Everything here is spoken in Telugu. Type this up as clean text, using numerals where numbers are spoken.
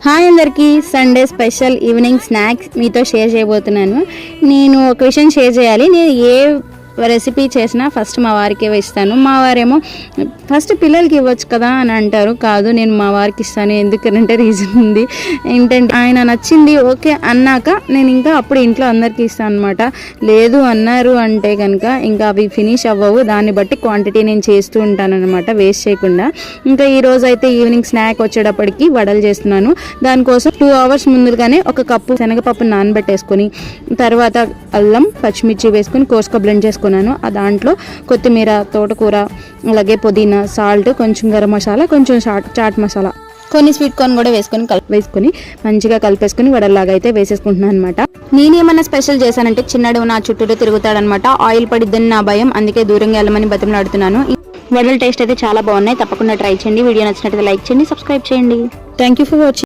హాయ్ అందరికీ, సండే స్పెషల్ ఈవినింగ్ స్నాక్స్ మీతో షేర్ చేయబోతున్నాను. నేను ఒక విషయం షేర్ చేయాలి. నేను ఏ రెసిపీ చేసినా ఫస్ట్ మా వారికే ఇస్తాను. మా వారేమో ఫస్ట్ పిల్లలకి ఇవ్వచ్చు కదా అని అంటారు. కాదు, నేను మా వారికి ఇస్తాను. ఎందుకంటే రీజన్ ఉంది. ఏంటంటే ఆయన నచ్చింది ఓకే అన్నాక నేను ఇంకా అప్పుడు ఇంట్లో అందరికీ ఇస్తాను అనమాట. లేదు అన్నారు అంటే కనుక ఇంకా అవి ఫినిష్ అవ్వవు. దాన్ని బట్టి క్వాంటిటీ నేను చేస్తూ ఉంటాను అనమాట, వేస్ట్ చేయకుండా. ఇంకా ఈరోజు అయితే ఈవినింగ్ స్నాక్ వచ్చేటప్పటికి వడలు చేస్తున్నాను. దానికోసం 2 hours ముందుగానే ఒక కప్పు శనగపప్పు నానబెట్టేసుకొని తర్వాత అల్లం పచ్చిమిర్చి వేసుకొని కోసుగా బ్లెండ్ చేసుకున్నాను. దాంట్లో కొత్తిమీర, తోటకూర, అలాగే పుదీనా, సాల్ట్, కొంచెం గరం మసాలా, కొంచెం చాట్ మసాలా, కొన్ని స్వీట్ కార్న్ కూడా వేసుకొని మంచిగా కలిపేసుకుని వడల్లాగా అయితే వేసేసుకుంటున్నాను అనమాట. నేనేమన్నా స్పెషల్ చేశానంటే చిన్నడు నా చుట్టూతో తిరుగుతాడనమాట. ఆయిల్ పడిద్దని నా భయం, అందుకే దూరంగా వెళ్ళమని బతిమలాడుతున్నాను. వడల టేస్ట్ అయితే చాలా బాగున్నాయి. తప్పకుండా ట్రై చేయండి. వీడియో నచ్చినట్లయితే లైక్ చేయండి, సబ్స్క్రైబ్ చేయండి. Thank you for watching.